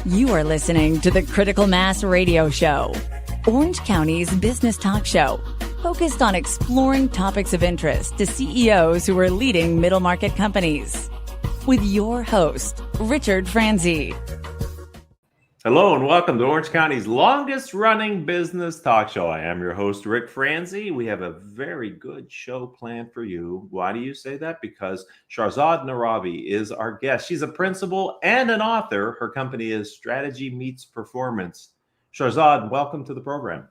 You are listening to the Critical Mass Radio Show, Orange County's business talk show, focused on exploring topics of interest to CEOs who are leading middle market companies. With your host, Richard Franzi. Hello and welcome to Orange County's longest running business talk show. I am your host, Rick Franzi. We have a very good show planned for you. Why do you say that? Because Shahrzad Nooravi is our guest. She's a principal and an author. Her company is Strategy Meets Performance. Shahrzad, welcome to the program.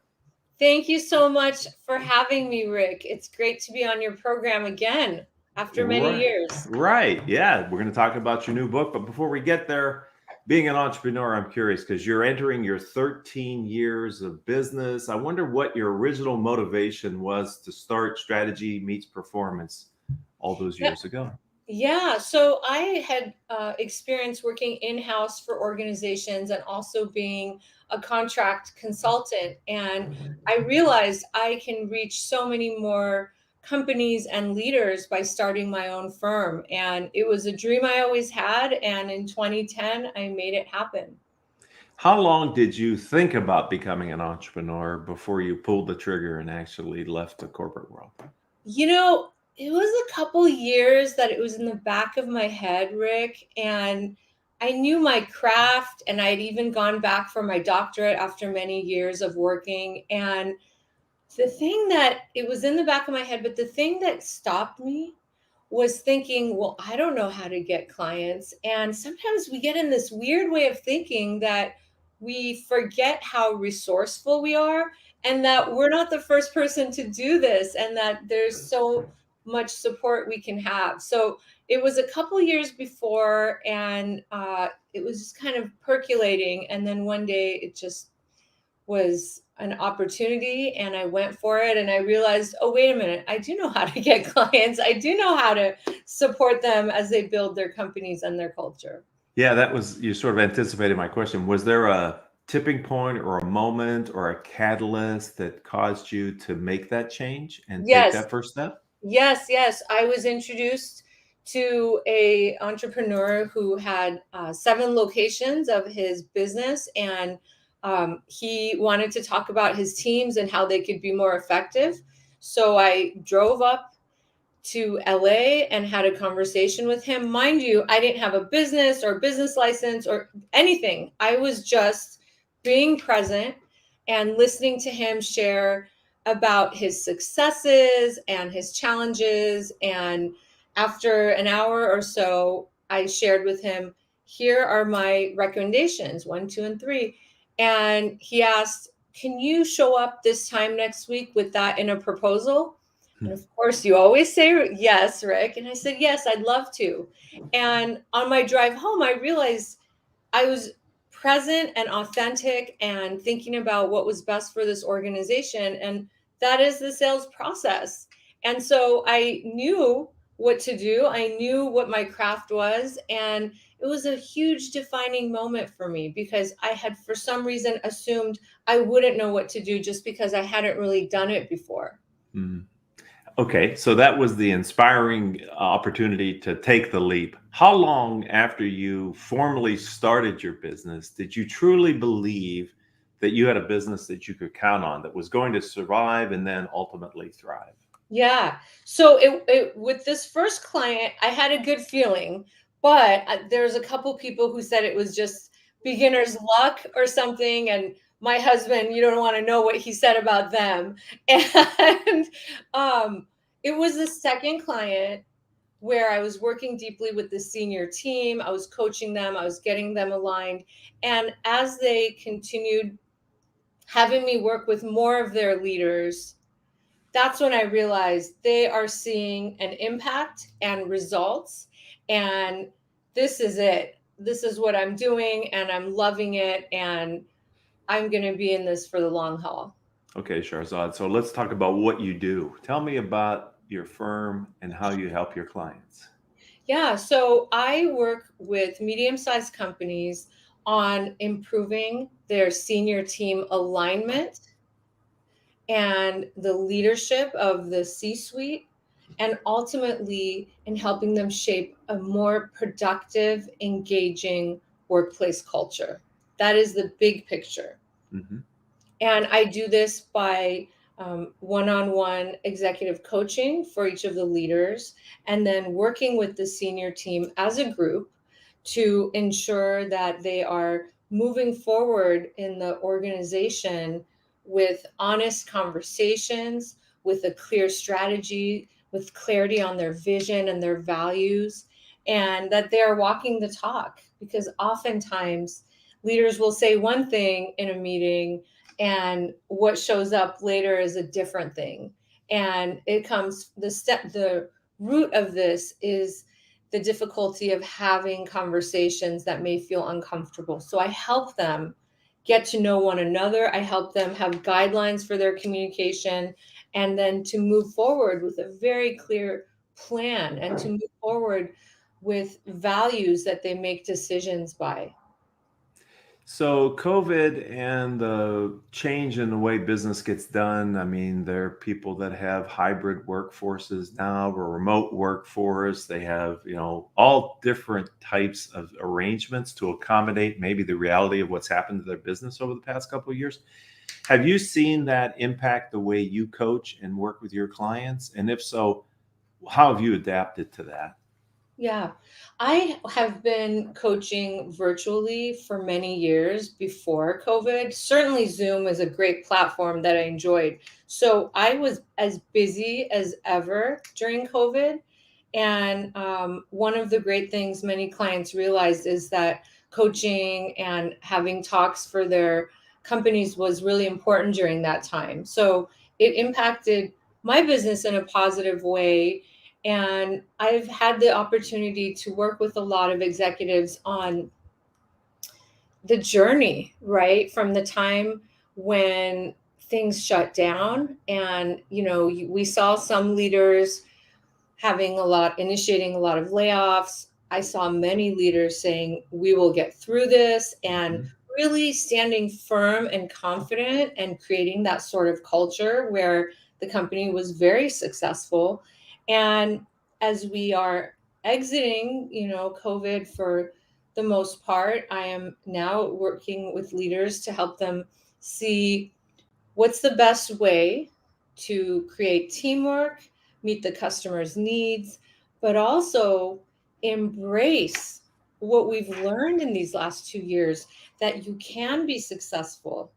Thank you so much for having me, Rick. It's great to be on your program again after many years. Right. Yeah. We're going to talk about your new book. But before we get there, being an entrepreneur, I'm curious because you're entering your 13 years of business. I wonder what your original motivation was to start Strategy Meets Performance all those years ago. Yeah. So I had experience working in-house for organizations and also being a contract consultant. And I realized I can reach so many more companies and leaders by starting my own firm. And it was a dream I always had. And in 2010, I made it happen. How long did you think about becoming an entrepreneur before you pulled the trigger and actually left the corporate world? You know, it was a couple years that it was in the back of my head, Rick, and I knew my craft, and I'd even gone back for my doctorate after many years of working. And the thing that it was in the back of my head, but the thing that stopped me was thinking, well, I don't know how to get clients. And sometimes we get in this weird way of thinking that we forget how resourceful we are and that we're not the first person to do this and that there's so much support we can have. So it was a couple years before and it was just kind of percolating. And then one day it just was an opportunity and I went for it and I realized, oh, wait a minute, I do know how to get clients. I do know how to support them as they build their companies and their culture. Yeah, that was, you sort of anticipated my question. Was there a tipping point or a moment or a catalyst that caused you to make that change and take that first step? Yes. I was introduced to a entrepreneur who had 7 locations of his business, and he wanted to talk about his teams and how they could be more effective. So I drove up to LA and had a conversation with him. Mind you, I didn't have a business or business license or anything. I was just being present and listening to him share about his successes and his challenges. And after an hour or so, I shared with him, here are my recommendations, 1, 2, and 3. And he asked, can you show up this time next week with that in a proposal? And of course, you always say yes, Rick. And I said, yes, I'd love to. And on my drive home, I realized I was present and authentic and thinking about what was best for this organization. And that is the sales process. And so I knew what to do. I knew what my craft was. And it was a huge defining moment for me because I had, for some reason, assumed I wouldn't know what to do just because I hadn't really done it before. Mm. Okay, so that was the inspiring opportunity to take the leap. How long after you formally started your business did you truly believe that you had a business that you could count on, that was going to survive and then ultimately thrive? Yeah. So it with this first client, I had a good feeling, but there's a couple people who said it was just beginner's luck or something. And my husband, you don't want to know what he said about them. And it was the second client where I was working deeply with the senior team. I was coaching them. I was getting them aligned. And as they continued having me work with more of their leaders, that's when I realized they are seeing an impact and results. And this is it. This is what I'm doing and I'm loving it. And I'm going to be in this for the long haul. Okay, Shahrzad. So let's talk about what you do. Tell me about your firm and how you help your clients. Yeah. So I work with medium-sized companies on improving their senior team alignment and the leadership of the C-suite, and ultimately in helping them shape a more productive, engaging workplace culture. That is the big picture. Mm-hmm. And I do this by one-on-one executive coaching for each of the leaders, and then working with the senior team as a group to ensure that they are moving forward in the organization with honest conversations, with a clear strategy, with clarity on their vision and their values, and that they are walking the talk. Because oftentimes leaders will say one thing in a meeting, and what shows up later is a different thing. And it comes the root of this is the difficulty of having conversations that may feel uncomfortable. So I help them get to know one another. I help them have guidelines for their communication, and then to move forward with a very clear plan, and to move forward with values that they make decisions by. So COVID and the change in the way business gets done, I mean, there are people that have hybrid workforces now or remote workforce. They have, all different types of arrangements to accommodate maybe the reality of what's happened to their business over the past couple of years. Have you seen that impact the way you coach and work with your clients? And if so, how have you adapted to that? Yeah, I have been coaching virtually for many years before COVID. Certainly, Zoom is a great platform that I enjoyed. So I was as busy as ever during COVID. And one of the great things many clients realized is that coaching and having talks for their companies was really important during that time. So it impacted my business in a positive way, and I've had the opportunity to work with a lot of executives on the journey, right? From the time when things shut down. And, we saw some leaders initiating a lot of layoffs. I saw many leaders saying, we will get through this, and really standing firm and confident and creating that sort of culture where the company was very successful. And as we are exiting, COVID for the most part, I am now working with leaders to help them see what's the best way to create teamwork, meet the customer's needs, but also embrace what we've learned in these last 2 years, that you can be successful,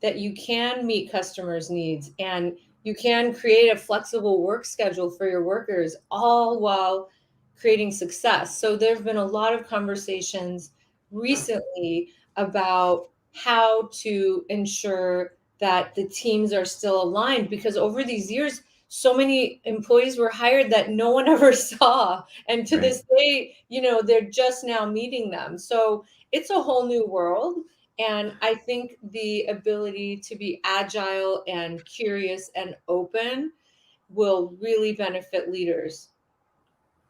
that you can meet customers' needs, and you can create a flexible work schedule for your workers, all while creating success. So there have been a lot of conversations recently about how to ensure that the teams are still aligned, because over these years, so many employees were hired that no one ever saw. And to this day, they're just now meeting them. So it's a whole new world. And I think the ability to be agile and curious and open will really benefit leaders.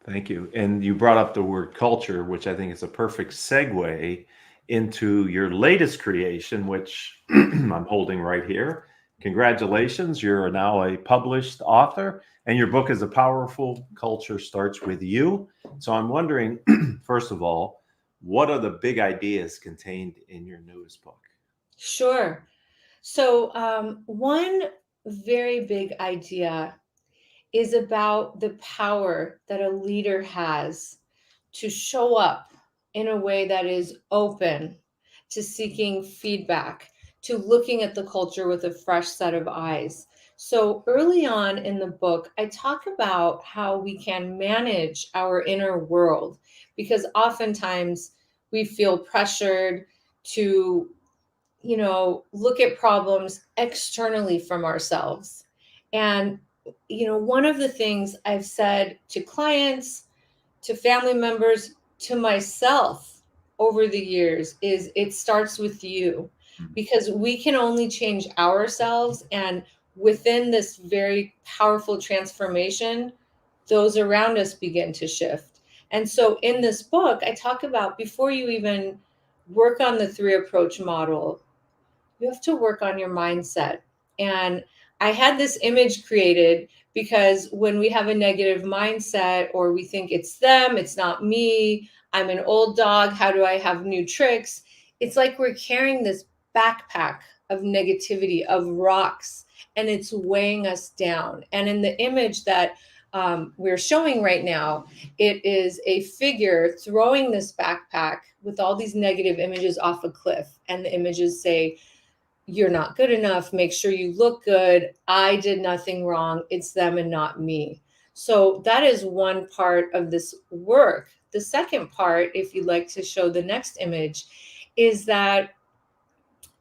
Thank you. And you brought up the word culture, which I think is a perfect segue into your latest creation, which I'm holding right here. Congratulations. You're now a published author, and your book is A Powerful Culture Starts With You. So I'm wondering, first of all, what are the big ideas contained in your newest book? Sure. So one very big idea is about the power that a leader has to show up in a way that is open to seeking feedback, to looking at the culture with a fresh set of eyes. So early on in the book, I talk about how we can manage our inner world, because oftentimes we feel pressured to, look at problems externally from ourselves. And one of the things I've said to clients, to family members, to myself over the years is it starts with you, because we can only change ourselves. And within this very powerful transformation, those around us begin to shift. And so in this book, I talk about, before you even work on the 3 approach model, you have to work on your mindset. And I had this image created because when we have a negative mindset, or we think it's them, it's not me, I'm an old dog, how do I have new tricks? it's like we're carrying this backpack of negativity, of rocks, and it's weighing us down. And in the image that we're showing right now, it is a figure throwing this backpack with all these negative images off a cliff. And the images say, "You're not good enough. Make sure you look good. I did nothing wrong. It's them and not me." So that is one part of this work. The second part, if you'd like to show the next image, is that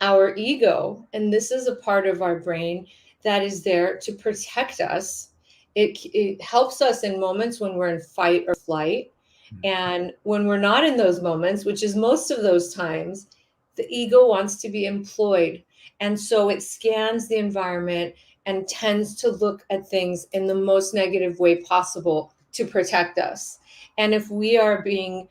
our ego, and this is a part of our brain that is there to protect us. It helps us in moments when we're in fight or flight. And when we're not in those moments, which is most of those times, the ego wants to be employed. And so it scans the environment and tends to look at things in the most negative way possible to protect us. And if we are being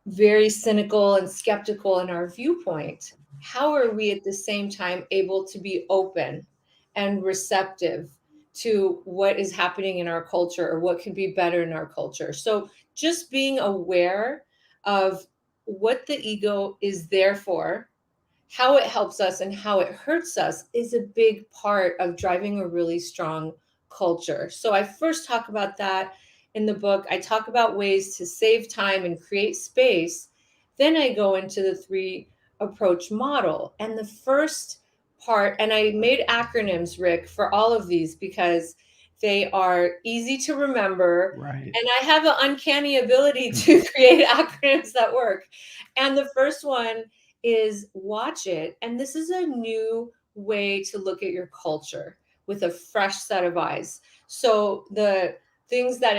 very cynical and skeptical in our viewpoint, how are we at the same time able to be open and receptive to what is happening in our culture or what could be better in our culture? So just being aware of what the ego is there for, how it helps us and how it hurts us is a big part of driving a really strong culture. So I first talk about that in the book. I talk about ways to save time and create space. Then I go into the 3 approach model. And the first part, and I made acronyms, Rick, for all of these because they are easy to remember. Right. And I have an uncanny ability to create acronyms that work. And the first one is watch it. And this is a new way to look at your culture with a fresh set of eyes. So the things that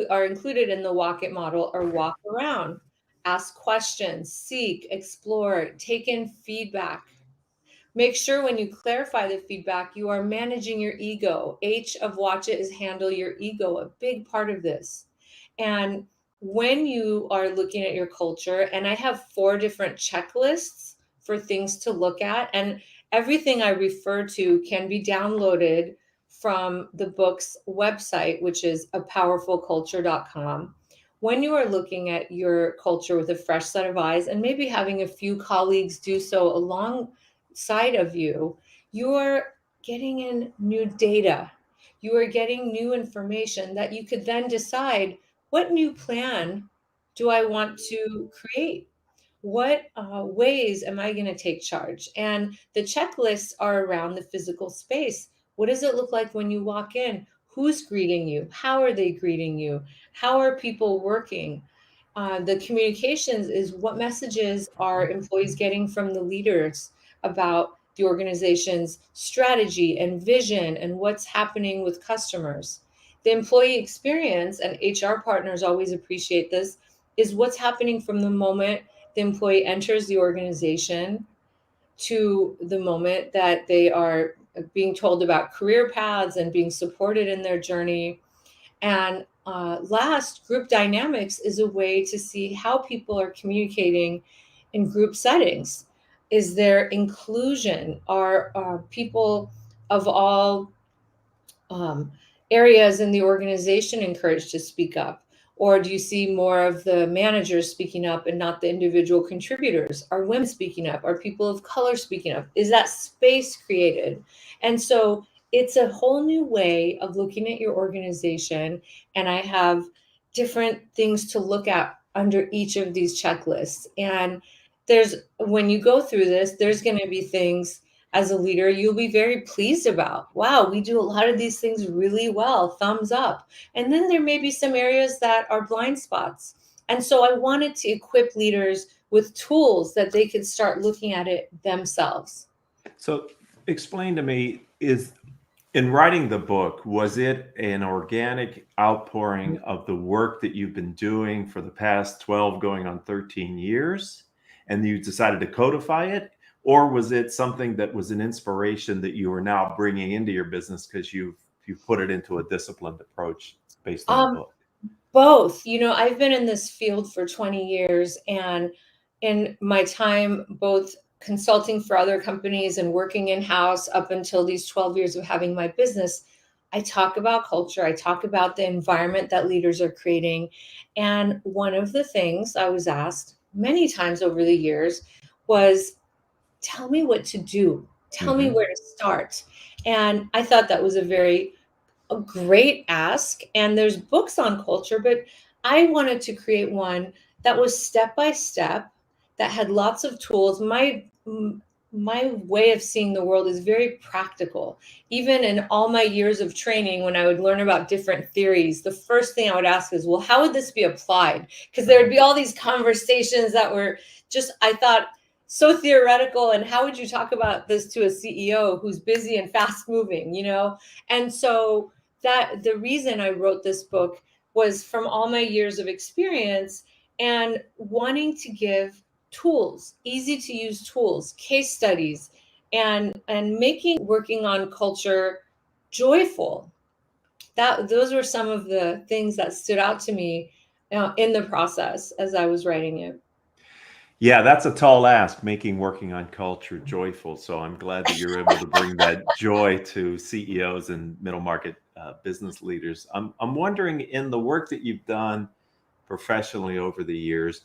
are included in the walk it model are walk around, ask questions, seek, explore, take in feedback. Make sure when you clarify the feedback, you are managing your ego. H of watch it is handle your ego, a big part of this. And when you are looking at your culture, and I have 4 different checklists for things to look at, and everything I refer to can be downloaded from the book's website, which is apowerfulculture.com. When you are looking at your culture with a fresh set of eyes, and maybe having a few colleagues do so alongside of you, you are getting in new data. You are getting new information that you could then decide, what new plan do I want to create? What ways am I going to take charge? And the checklists are around the physical space. What does it look like when you walk in? Who's greeting you? How are they greeting you? How are people working? The communications is, what messages are employees getting from the leaders about the organization's strategy and vision and what's happening with customers. The employee experience, and HR partners always appreciate this, is what's happening from the moment the employee enters the organization to the moment that they are being told about career paths and being supported in their journey. And last, group dynamics is a way to see how people are communicating in group settings. Is there inclusion? Are people of all areas in the organization encouraged to speak up? Or do you see more of the managers speaking up and not the individual contributors? Are women speaking up? Are people of color speaking up? Is that space created? And so it's a whole new way of looking at your organization. And I have different things to look at under each of these checklists. And when you go through this, there's going to be things as a leader you'll be very pleased about. Wow, we do a lot of these things really well, thumbs up. And then there may be some areas that are blind spots. And so I wanted to equip leaders with tools that they could start looking at it themselves. So explain to me, in writing the book, was it an organic outpouring of the work that you've been doing for the past 12 going on 13 years, and you decided to codify it? Or was it something that was an inspiration that you are now bringing into your business because you've put it into a disciplined approach based on the book? Both. I've been in this field for 20 years, and in my time, both consulting for other companies and working in-house up until these 12 years of having my business, I talk about culture. I talk about the environment that leaders are creating. And one of the things I was asked many times over the years was, tell me what to do. Tell me where to start. And I thought that was a great ask. And there's books on culture, but I wanted to create one that was step by step, that had lots of tools. My way of seeing the world is very practical. Even in all my years of training, when I would learn about different theories, the first thing I would ask is, well, how would this be applied? Because there would be all these conversations that were just, I thought, so theoretical. And how would you talk about this to a CEO who's busy and fast moving, And so that the reason I wrote this book was from all my years of experience and wanting to give tools, easy to use tools, case studies, and making working on culture joyful. Those were some of the things that stood out to me in the process as I was writing it. Yeah, that's a tall ask, making working on culture joyful. So I'm glad that you're able to bring that joy to CEOs and middle market business leaders. I'm wondering, in the work that you've done professionally over the years,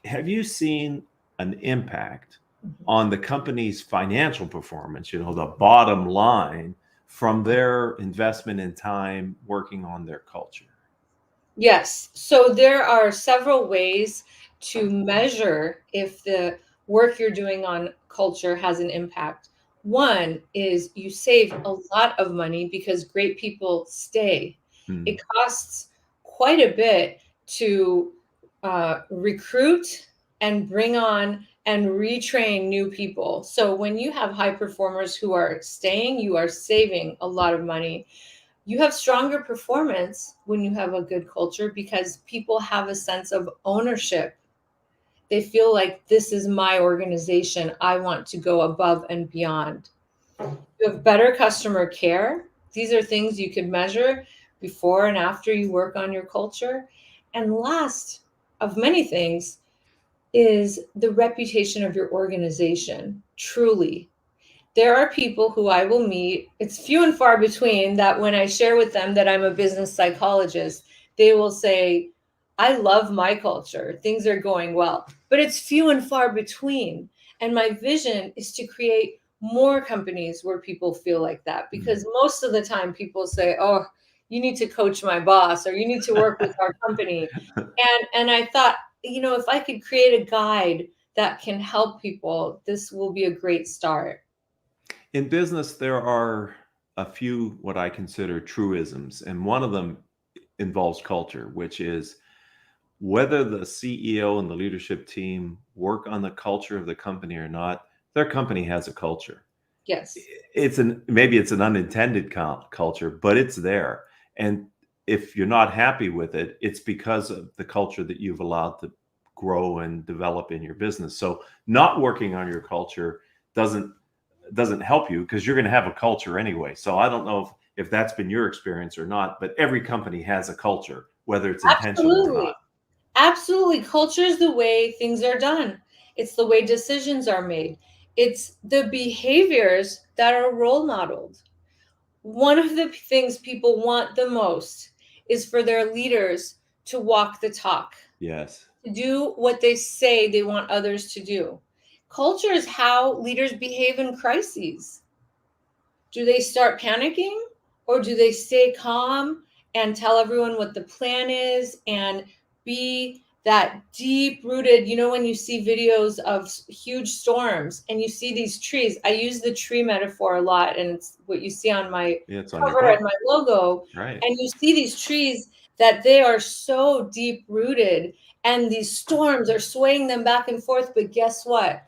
have you seen an impact on the company's financial performance, the bottom line, from their investment in time working on their culture? Yes. So there are several ways to measure if the work you're doing on culture has an impact. One is you save a lot of money because great people stay. It costs quite a bit to recruit and bring on and retrain new people. So when you have high performers who are staying, you are saving a lot of money. You have stronger performance when you have a good culture because people have a sense of ownership. They feel like, this is my organization. I want to go above and beyond. You have better customer care. These are things you could measure before and after you work on your culture. And last of many things is the reputation of your organization. Truly, there are people who I will meet, it's few and far between, that when I share with them that I'm a business psychologist, they will say, I love my culture. Things are going well. But it's few and far between. And my vision is to create more companies where people feel like that. Because most of the time people say, oh, you need to coach my boss, or you need to work with our company. And I thought, if I could create a guide that can help people, this will be a great start. In business, there are a few what I consider truisms, and one of them involves culture, which is whether the CEO and the leadership team work on the culture of the company or not, their company has a culture. Yes. Maybe it's an unintended culture, but it's there. And if you're not happy with it, it's because of the culture that you've allowed to grow and develop in your business. So not working on your culture doesn't help you, because you're going to have a culture anyway. So I don't know if that's been your experience or not, but every company has a culture, whether it's intentional or not. Absolutely. Culture is the way things are done. It's the way decisions are made. It's the behaviors that are role modeled. One of the things people want the most is for their leaders to walk the talk. Yes. To do what they say they want others to do. Culture is how leaders behave in crises. Do they start panicking, or do they stay calm and tell everyone what the plan is and be that deep rooted, when you see videos of huge storms and you see these trees, I use the tree metaphor a lot, and it's what you see on my cover and my logo. Right. And you see these trees that they are so deep rooted, and these storms are swaying them back and forth. But guess what?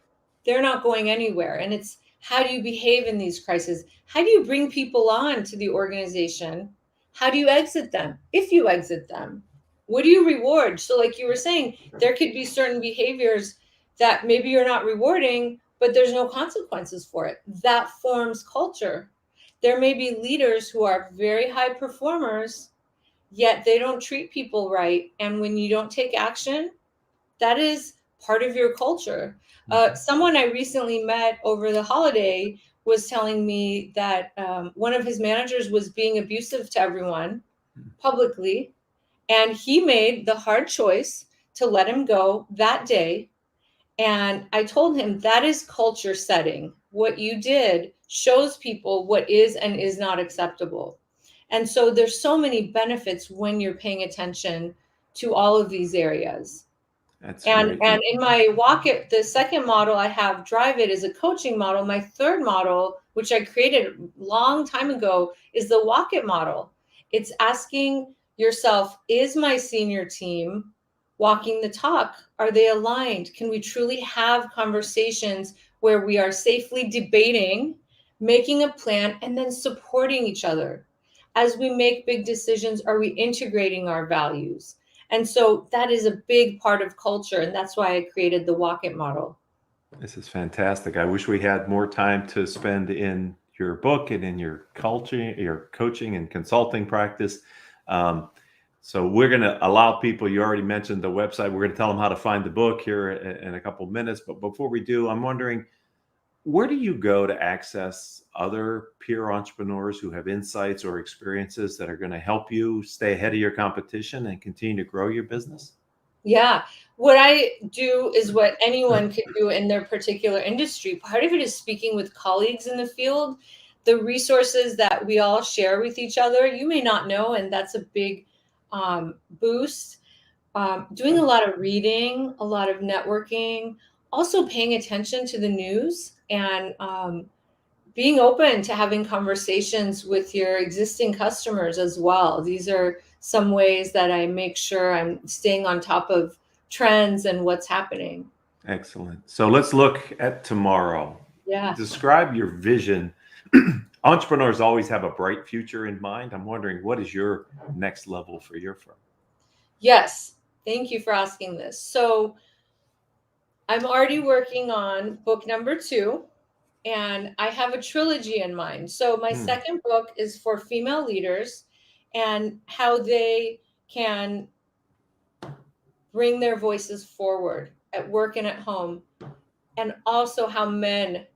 They're not going anywhere. And it's, how do you behave in these crises? How do you bring people on to the organization? How do you exit them? If you exit them, what do you reward? So like you were saying, there could be certain behaviors that maybe you're not rewarding, but there's no consequences for it. That forms culture. There may be leaders who are very high performers, yet they don't treat people right. And when you don't take action, that is part of your culture. Someone I recently met over the holiday was telling me that one of his managers was being abusive to everyone publicly, and he made the hard choice to let him go that day. And I told him that is culture setting. What you did shows people what is and is not acceptable. And so there's so many benefits when you're paying attention to all of these areas. That's And great. in my Walk It, the second model I have, Drive It, is a coaching model. My third model, which I created a long time ago, is the Walk It model. It's asking yourself, is my senior team walking the talk? Are they aligned? Can we truly have conversations where we are safely debating, making a plan, and then supporting each other? As we make big decisions, are we integrating our values? And so that is a big part of culture. And that's why I created the Walk It model. This is fantastic. I wish we had more time to spend in your book and in your culture, your coaching and consulting practice. So we're going to allow people, you already mentioned the website. We're going to tell them how to find the book here in a couple of minutes. But before we do, I'm wondering, where do you go to access other peer entrepreneurs who have insights or experiences that are going to help you stay ahead of your competition and continue to grow your business? Yeah. What I do is what anyone could do in their particular industry. Part of it is speaking with colleagues in the field, the resources that we all share with each other. You may not know, and that's a big boost. Doing a lot of reading, a lot of networking, also paying attention to the news, and being open to having conversations with your existing customers as well. These are some ways that I make sure I'm staying on top of trends and what's happening. Excellent. So let's look at tomorrow. Yeah. Describe your vision. Entrepreneurs always have a bright future in mind. I'm wondering, what is your next level for your firm? Yes. Thank you for asking this. So I'm already working on book number 2, and I have a trilogy in mind. So my second book is for female leaders and how they can bring their voices forward at work and at home, and also how men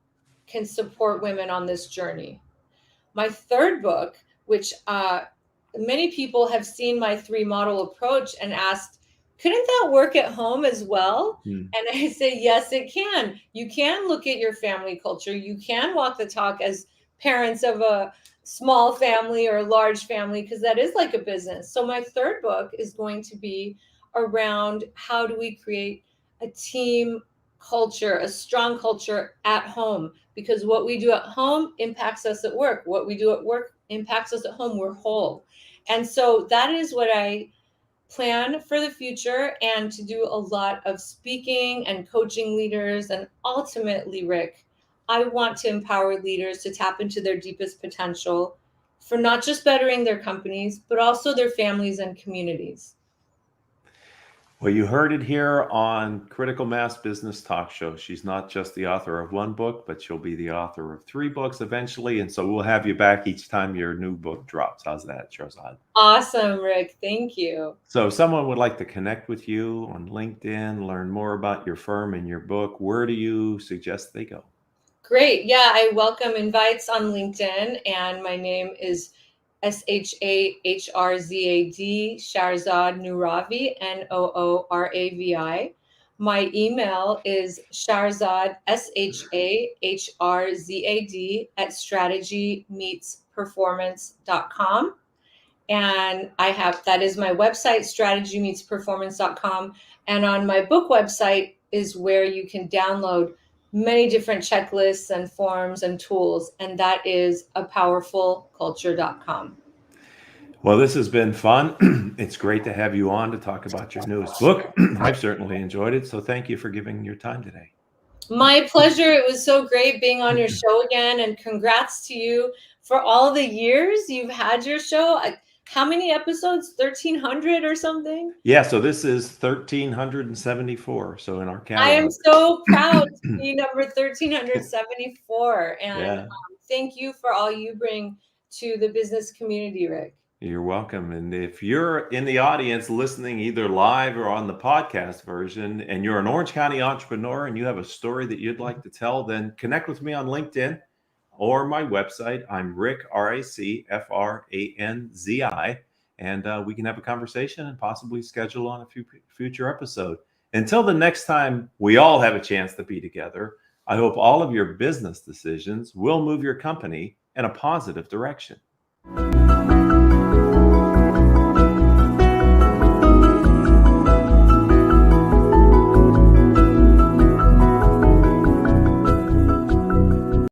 can support women on this journey. My third book, which many people have seen my 3 model approach and asked, couldn't that work at home as well? And I say, yes, it can. You can look at your family culture. You can walk the talk as parents of a small family or a large family, because that is like a business. So my third book is going to be around how do we create a team culture, a strong culture at home, because what we do at home impacts us at work. What we do at work impacts us at home. We're whole. And so that is what I plan for the future, and to do a lot of speaking and coaching leaders. And ultimately, Rick, I want to empower leaders to tap into their deepest potential for not just bettering their companies, but also their families and communities. Well, you heard it here on Critical Mass Business Talk Show. She's not just the author of 1 book, but she'll be the author of 3 books eventually. And so we'll have you back each time your new book drops. How's that, Shahrzad? Awesome, Rick. Thank you. So if someone would like to connect with you on LinkedIn, learn more about your firm and your book, where do you suggest they go? Great. Yeah, I welcome invites on LinkedIn, and my name is Shahrzad, Shahrzad Nooravi, Nooravi. My email is Shahrzad, Shahrzad, @strategymeetsperformance.com. And that is my website, strategymeetsperformance.com. And on my book website is where you can download many different checklists and forms and tools. And that is apowerfulculture.com. Well, this has been fun. It's great to have you on to talk about your newest book. I've certainly enjoyed it. So thank you for giving your time today. My pleasure. It was so great being on your show again. And congrats to you for all the years you've had your show. How many episodes? 1,300 or something? Yeah, so this is 1,374. So in our catalog. I am so proud to be number 1,374. And thank you for all you bring to the business community, Rick. You're welcome. And if you're in the audience listening either live or on the podcast version, and you're an Orange County entrepreneur and you have a story that you'd like to tell, then connect with me on LinkedIn or my website. I'm Rick, RACFRANZI, and we can have a conversation and possibly schedule on a future episode. Until the next time we all have a chance to be together, I hope all of your business decisions will move your company in a positive direction.